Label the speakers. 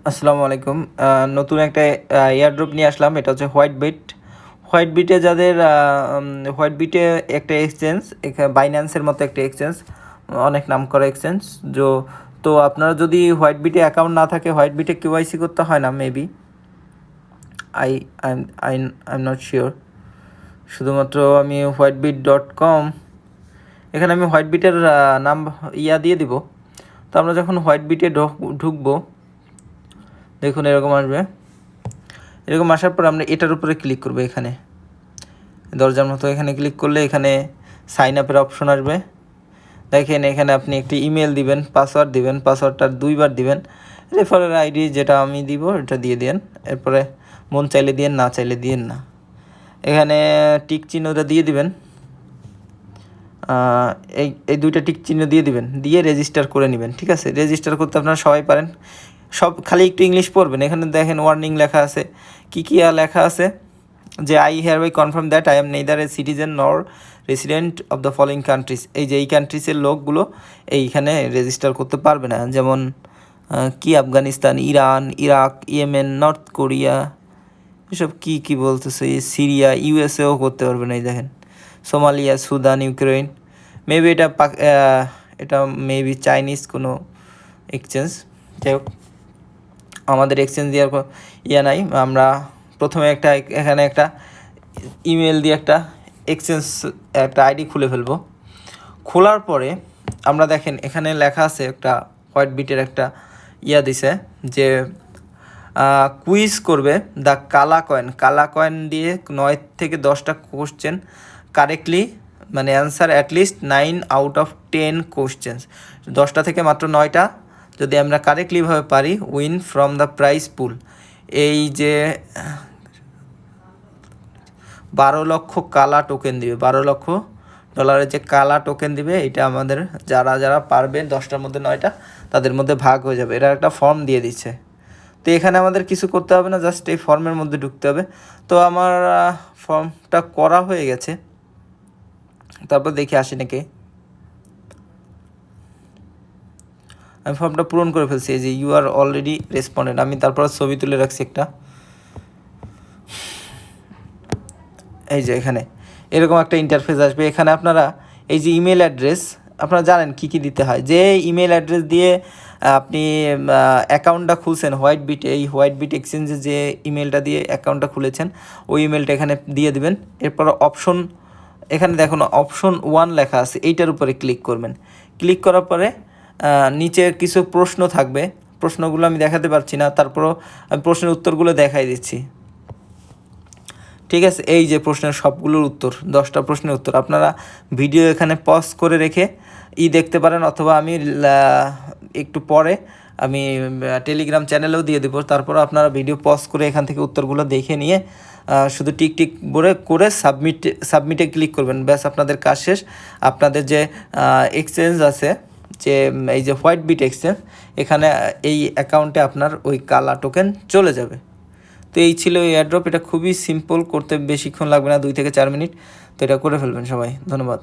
Speaker 1: আসসালামু আলাইকুম। নতুন একটা এয়ারড্রপ নিয়ে আসলাম। এটা হচ্ছে হোয়াইট বিটে যাদের হোয়াইট বিটে একটা এক্সচেঞ্জ, বাইন্যান্সের মতো একটা এক্সচেঞ্জ, অনেক নাম করা এক্সচেঞ্জ। যো তো আপনারা যদি হোয়াইট বিটে অ্যাকাউন্ট না থাকে, হোয়াইট বিটে কেওয়াইসি করতে হয় না maybe, I I I I am not sure. শুধুমাত্র আমি whitebit.com, এখানে আমি হোয়াইট বিটের নাম দিয়ে দিব। তো আমরা যখন হোয়াইট বিটে ঢুকবো, দেখুন এরকম আসবে। এরকম আসার পর আমরা এটার উপরে ক্লিক করবো। এখানে দরজার মতো এখানে ক্লিক করলে এখানে সাইন আপের অপশন আসবে। দেখেন এখানে আপনি একটি ইমেল দিবেন, পাসওয়ার্ড দিবেন, পাসওয়ার্ডটা 2বার দিবেন। রেফারেল আইডি যেটা আমি দিব এটা দিয়ে দিন। এরপরে মন চাইলে দিয়েন, না চাইলে দিয়েন না। এখানে টিক চিহ্নটা দিয়ে দিবেন, এই দুইটা টিক চিহ্ন দিয়ে দিবেন, দিয়ে রেজিস্টার করে নেবেন। ঠিক আছে, রেজিস্টার করতে আপনারা সবাই পারেন। সব খালি একটু ইংলিশ পড়বেন। এখানে দেখেন ওয়ার্নিং লেখা আছে, কী লেখা আছে যে I hereby confirm that I am neither a citizen nor resident of the following countries. এই যে এই কান্ট্রিজের লোকগুলো এইখানে রেজিস্টার করতে পারবে না। যেমন Afghanistan, Iran, Iraq, Yemen, north Korea, এসব কী বলতেছে, সিরিয়া, ইউএসএও করতে পারবে না। এই দেখেন সোমালিয়া, সুদান, ইউক্রেন। মেবি এটা মেবি চাইনিজ কোনো এক্সচেঞ্জ। যাই হোক, আমাদের এক্সচেঞ্জ দেওয়ার নাই। আমরা প্রথমে এখানে একটা ইমেল দিয়ে একটা এক্সচেঞ্জ একটা আইডি খুলে ফেলবো। খোলার পরে আমরা দেখেন এখানে লেখা আছে, একটা হোয়াইট বিটের একটা দিছে যে কুইজ করবে দ্য কালা কয়েন দিয়ে 9 থেকে 10টা কোশ্চেন কারেক্টলি, মানে answer at least 9 out of 10 questions. 10টা থেকে মাত্র 9টা যদি আমরা কারেক্টলিভাবে পারি, উইন ফ্রম দ্য প্রাইজ পুল। এই যে 12 লক্ষ কালা টোকেন দিবে, $12 লক্ষ যে কালা টোকেন দিবে, এটা আমাদের যারা পারবে 10টার মধ্যে 9টা, তাদের মধ্যে ভাগ হয়ে যাবে। এরা একটা ফর্ম দিয়ে দিচ্ছে। তো এখানে আমাদের কিছু করতে হবে না, জাস্ট এই ফর্মের মধ্যে ঢুকতে হবে। তো আমার ফর্মটা করা হয়ে গেছে। তারপর দেখি আসে নাকি। আমি ফর্মটা পূরণ করে ফেলছি। এই যে ইউ আর অলরেডি রেসপন্ডেড, আমি তারপর ছবি তুলে রাখছি একটা। এই যে এখানে এরকম একটা ইন্টারফেস আসবে। এখানে আপনারা এই যে ইমেল অ্যাড্রেস, আপনারা জানেন কী দিতে হয়। যে ইমেল অ্যাড্রেস দিয়ে আপনি অ্যাকাউন্টটা খুলছেন হোয়াইট বিটে, এই হোয়াইট বিট এক্সচেঞ্জে যে ইমেলটা দিয়ে অ্যাকাউন্টটা খুলেছেন, ওই ইমেলটা এখানে দিয়ে দিবেন। এরপর এখানে দেখুন অপশন 1 লেখা আছে, এইটার উপরে ক্লিক করবেন। ক্লিক করার পরে নিচে কিছু প্রশ্ন থাকবে, প্রশ্নগুলো আমি দেখাতে পারছি না, তারপরও আমি প্রশ্নের উত্তরগুলো দেখাই দিচ্ছি। ঠিক আছে, এই যে প্রশ্নের সবগুলোর উত্তর, 10টা প্রশ্নের উত্তর আপনারা ভিডিও এখানে পজ করে রেখে দেখতে পারেন, অথবা আমি একটু পরে আমি টেলিগ্রাম চ্যানেলেও দিয়ে দেবো। তারপর আপনারা ভিডিও পজ করে এখান থেকে উত্তরগুলো দেখে নিয়ে শুধু টিক করে সাবমিটে ক্লিক করবেন। ব্যাস, আপনাদের কাজ শেষ। আপনাদের যে এক্সচেঞ্জ আছে, যে এই যে হোয়াইট বিট এক্সচেঞ্জ, এখানে এই অ্যাকাউন্টে আপনার ওই কালা টোকেন চলে যাবে। তো এই ছিল এই এয়ারড্রপ। এটা খুবই সিম্পল, করতে বেশিক্ষণ লাগবে না, 2 থেকে 4 মিনিট। তো এটা করে ফেলবেন সবাই। ধন্যবাদ।